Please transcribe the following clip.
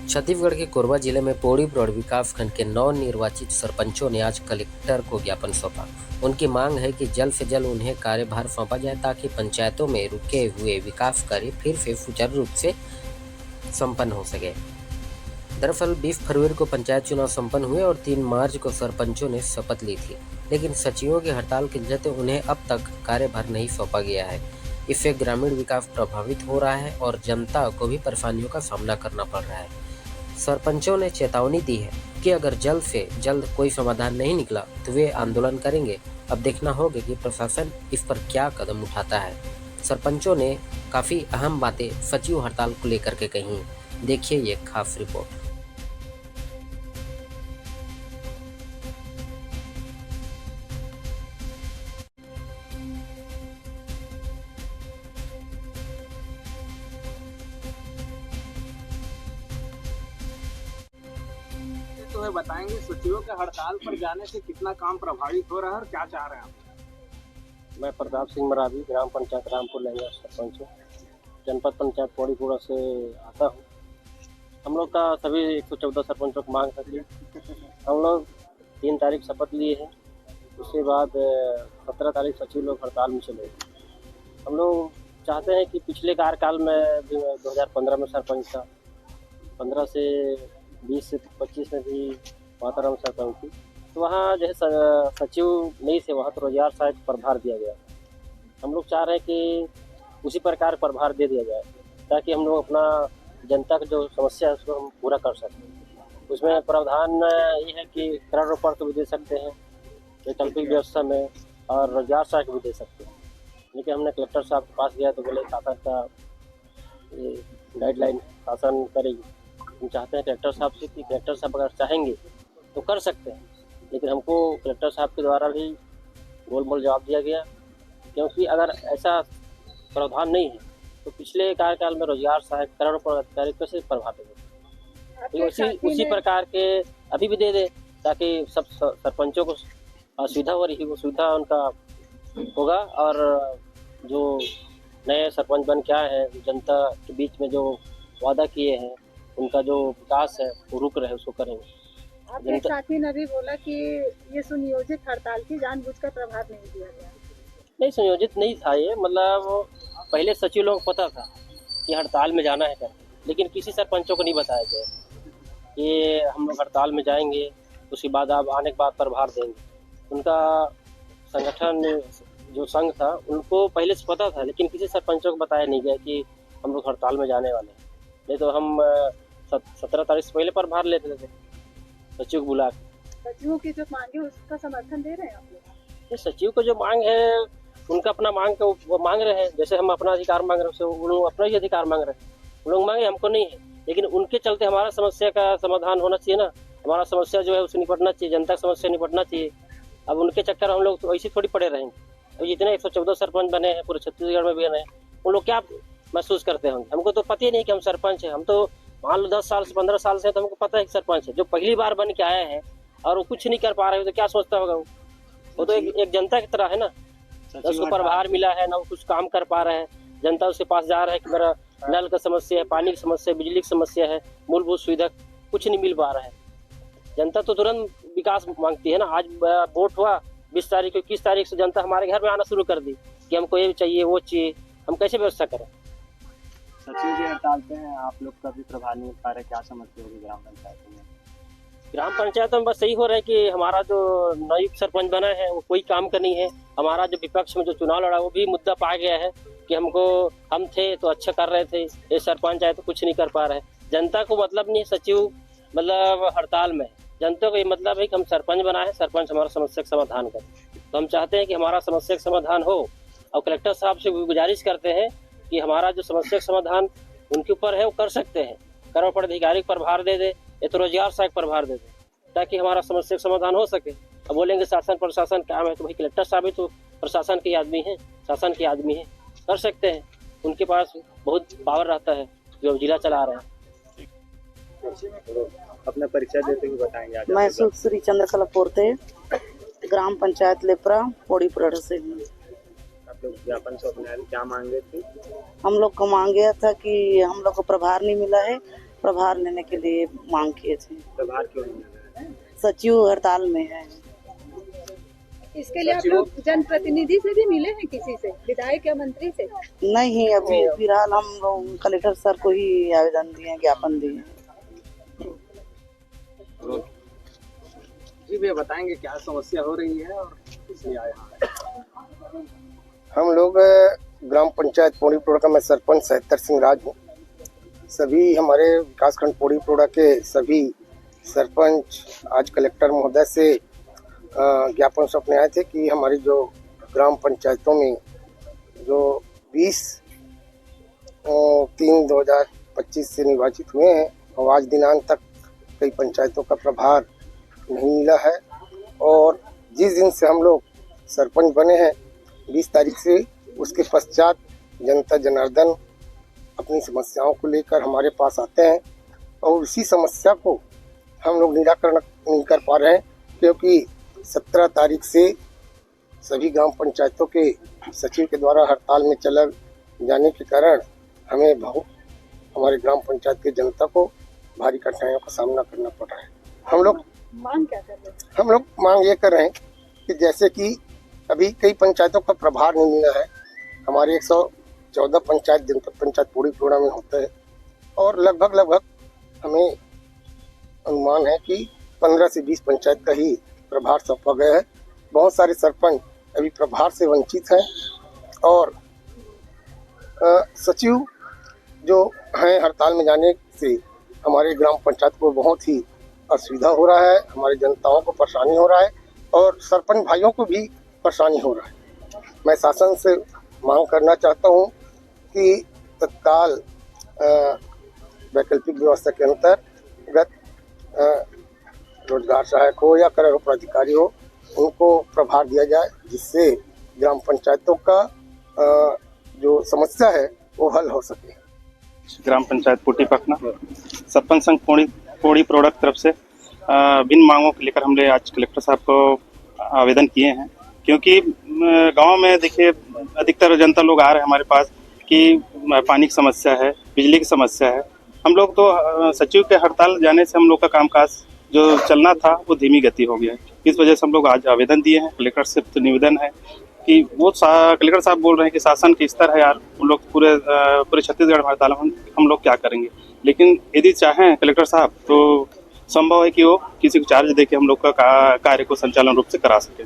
छत्तीसगढ़ के कोरबा जिले में पौड़ी ब्रॉड विकासखंड के नवनिर्वाचित सरपंचों ने आज कलेक्टर को ज्ञापन सौंपा। उनकी मांग है कि जल्द से जल्द उन्हें कार्यभार सौंपा जाए ताकि पंचायतों में रुके हुए विकास कार्य फिर से सुचारू रूप से संपन्न हो सके। दरअसल 20 फरवरी को पंचायत चुनाव संपन्न हुए और 3 मार्च को सरपंचों ने शपथ ली थी, लेकिन सचिवों की हड़ताल के चलते उन्हें अब तक कार्यभार नहीं सौंपा गया है। इससे ग्रामीण विकास प्रभावित हो रहा है और जनता को भी परेशानियों का सामना करना पड़ रहा है। सरपंचों ने चेतावनी दी है कि अगर जल्द से जल्द कोई समाधान नहीं निकला तो वे आंदोलन करेंगे। अब देखना होगा कि प्रशासन इस पर क्या कदम उठाता है। सरपंचों ने काफ़ी अहम बातें सचिव हड़ताल को लेकर के कही। देखिए ये खास रिपोर्ट। तो है बताएंगे सचिवों के हड़ताल पर जाने से कितना काम प्रभावित हो रहा है और क्या चाह रहे हैं आप? मैं प्रताप सिंह मरावी, ग्राम पंचायत रामपुर लहंगा सरपंच हूँ। जनपद पंचायत पौड़ीपुरा से आता हूँ। हम लोग का सभी 114 सरपंचों की मांग थी। हम लोग 3 तारीख शपथ लिए हैं। उसके बाद 17 तारीख सचिव लोग हड़ताल में चले गए। हम लोग चाहते हैं कि पिछले कार्यकाल में भी 2015 में सरपंच था, 15 से 20 से 25 में भी माताराम सरपंच थी। तो वहाँ जो है सचिव नहीं थे, वहाँ तो रोजगार सहायक प्रभार दिया गया। हम लोग चाह रहे हैं कि उसी प्रकार प्रभार दे दिया जाए ताकि हम लोग अपना जनता की जो समस्या है उसको हम पूरा कर सकें। उसमें प्रावधान ये है कि वृक्षारोपण को भी दे सकते हैं वैकल्पिक व्यवस्था में, और रोजगार सहायक भी दे सकते हैं। लेकिन हमने कलेक्टर साहब के पास गया तो बोले शासन का गाइडलाइन शासन करेगी। हम चाहते हैं कलेक्टर साहब से कि कलेक्टर साहब अगर चाहेंगे तो कर सकते हैं, लेकिन हमको कलेक्टर साहब के द्वारा भी गोल-मोल जवाब दिया गया, क्योंकि अगर ऐसा प्रावधान नहीं है तो पिछले कार्यकाल में रोजगार सहायक करोड़ों अधिकारी कैसे प्रभावित होते। उसी प्रकार के अभी भी दे दे ताकि सब सरपंचों को सुविधा हो रही, वो सुविधा उनका होगा। और जो नए सरपंच बन के आए हैं, जनता के बीच में जो वादा किए हैं, उनका जो विकास है वो रुक रहे उसको करेंगे। आपके साथी ने भी बोला कि ये सुनियोजित हड़ताल की जानबूझकर प्रभाव नहीं दिया गया। नहीं, सुनियोजित नहीं था ये, मतलब पहले सचिव लोगों को पता था कि हड़ताल में जाना है करके, लेकिन किसी सरपंचों को नहीं बताया गया कि हम लोग हड़ताल में जाएंगे, उसके बाद आप आने के बाद प्रभार देंगे। उनका संगठन जो संघ था उनको पहले से पता था, लेकिन किसी सरपंचों को बताया नहीं गया कि हम लोग हड़ताल में जाने वाले हैं। नहीं तो हम 17 तारीख से पहले प्रभार लेते थे सचिव को बुला के। सचिवों की जो मांग है उसका समर्थन दे रहे हैं आप लोग? ये सचिव को जो मांग है उनका अपना मांग के वो मांग रहे हैं, जैसे हम अपना अधिकार मांग रहे हैं उन लोग अपना ही अधिकार मांग रहे हैं। उन लोग मांगे, हमको नहीं है, लेकिन उनके चलते हमारा समस्या का समाधान होना चाहिए ना। हमारा समस्या जो है उससे निपटना चाहिए, जनता की समस्या निपटना चाहिए। अब उनके चक्कर हम लोग तो ऐसे थोड़ी पड़े रहेंगे। अब जितने 114 सरपंच बने हैं पूरे छत्तीसगढ़ में भी बने हैं, उन लोग क्या महसूस करते होंगे? हमको तो पता ही नहीं कि हम सरपंच हैं। हम तो मान लो 10 साल से 15 साल से तो हमको पता है कि सरपंच है। जो पहली बार बन के आया है और वो कुछ नहीं कर पा रहे हो तो क्या सोचता होगा? वो तो एक जनता की तरह है ना, उसको प्रभार मिला है ना, वो कुछ काम कर पा रहे हैं। जनता उसके पास जा रहा है कि मेरा नल का समस्या है, पानी की समस्या है, बिजली की समस्या है, मूलभूत सुविधा कुछ नहीं मिल पा रहा है। जनता तो तुरंत विकास मांगती है ना। आज वोट हुआ 20 तारीख को, 21 तारीख से जनता हमारे घर में आना शुरू कर दी कि हमको ये चाहिए वो चाहिए। हम कैसे व्यवस्था करें? सचिव जी हड़ताल पे हैं, आप लोग का भी प्रभाव नहीं पा रहे, क्या समझते हो ग्राम पंचायत में? ग्राम पंचायतों में बस यही हो रहा है कि हमारा जो नियुक्त सरपंच बना है वो कोई काम का नहीं है। हमारा जो विपक्ष में जो चुनाव लड़ा वो भी मुद्दा पा गया है कि हम थे तो अच्छा कर रहे थे, ये सरपंच आए तो कुछ नहीं कर पा रहे। जनता को मतलब नहीं है सचिव मतलब हड़ताल में, जनता को ये मतलब है कि हम सरपंच बनाए, सरपंच हमारा समस्या का समाधान करे। तो हम चाहते हैं कि हमारा समस्या का समाधान हो, और कलेक्टर साहब से गुजारिश करते हैं कि हमारा जो समस्या का समाधान उनके ऊपर है वो कर सकते हैं। करोड़ अधिकारी को प्रभार दे दे, ये तो रोजगार सहायक प्रभार दे दे ताकि हमारा समस्या का समाधान हो सके। अब बोलेंगे शासन प्रशासन काम है, तो भाई कलेक्टर साहब भी तो प्रशासन के आदमी हैं, शासन के आदमी हैं, कर सकते हैं। उनके पास बहुत पावर रहता है जो जिला चला रहे हैं। अपना परिचय देते हुए बताएंगे। मैं सुश्री चंद्रकला पोर्ते, ग्राम पंचायत लेपरा पौड़ीपुरा से। आप लोग ज्ञापन सौंपने आए, क्या मांगे थे? हम लोग को मांगे था कि हम लोग को प्रभार नहीं मिला है प्रभार लेने के लिए मांग किए थे। प्रभार क्यों नहीं ले रहे हैं? सचिव हड़ताल में है। इसके लिए आप लोग जनप्रतिनिधि से भी मिले हैं, किसी से, विधायक या मंत्री से? नहीं, अभी फिलहाल हम लोग कलेक्टर सर को ही आवेदन दिए, ज्ञापन दिए। जी भैया बताएंगे क्या समस्या हो रही है और इसलिए आए हैं? हम लोग ग्राम पंचायत पौड़ी प्रोड़ा का मैं सरपंच सहतर सिंह राज हूँ। सभी हमारे विकासखंड पौड़ी प्रोड़ा के सभी सरपंच आज कलेक्टर महोदय से ज्ञापन सौंपने आए थे कि हमारी जो ग्राम पंचायतों में जो 20/3/2025 से निर्वाचित हुए हैं और आज दिनांक तक कई पंचायतों का प्रभार नहीं मिला है, और जिस दिन से हम लोग सरपंच बने हैं 20 तारीख से, उसके पश्चात जनता जनार्दन अपनी समस्याओं को लेकर हमारे पास आते हैं और उसी समस्या को हम लोग निराकरण नहीं कर पा रहे हैं, क्योंकि 17 तारीख से सभी ग्राम पंचायतों के सचिव के द्वारा हड़ताल में चला जाने के कारण हमें हमारे ग्राम पंचायत के जनता को भारी कठिनाइयों का सामना करना पड़ रहा है। हम लोग मांग क्या कर रहे हैं? हम लोग मांग ये कर रहे हैं कि जैसे कि अभी कई पंचायतों का प्रभार नहीं मिला है। हमारे 114 पंचायत जनपद पंचायत पौड़ी प्रोड़ा में होता है और लगभग हमें अनुमान है कि 15 से 20 पंचायत का ही प्रभार सौंपा गया है। बहुत सारे सरपंच अभी प्रभार से वंचित हैं और सचिव जो हैं हड़ताल में जाने से हमारे ग्राम पंचायत को बहुत ही असुविधा हो रहा है, हमारी जनताओं को परेशानी हो रहा है और सरपंच भाइयों को भी परेशानी हो रहा है। मैं शासन से मांग करना चाहता हूं कि तत्काल वैकल्पिक व्यवस्था के अंतर्गत रोजगार सहायक हो या कर प्राधिकारी हो, उनको प्रभार दिया जाए, जिससे ग्राम पंचायतों का जो समस्या है वो हल हो सके। ग्राम पंचायत पुटी पखना सरपंच संघ पौड़ी प्रोड़ा की तरफ से भिन्न मांगों को लेकर हमने आज कलेक्टर साहब को आवेदन किए हैं, क्योंकि गांव में देखिए अधिकतर जनता लोग आ रहे हैं हमारे पास कि पानी की समस्या है, बिजली की समस्या है। हम लोग तो सचिव के हड़ताल जाने से हम लोग का कामकाज जो चलना था वो धीमी गति हो गया है। इस वजह से हम लोग आज आवेदन दिए हैं। कलेक्टर से तो निवेदन है कि वो कलेक्टर साहब बोल रहे हैं कि शासन के स्तर है यार, उन लोग पूरे छत्तीसगढ़ में हड़ताल हम लोग क्या करेंगे, लेकिन यदि चाहें कलेक्टर साहब तो संभव है कि वो किसी को चार्ज दे के हम लोग का कार्य को संचालन रूप से करा सके।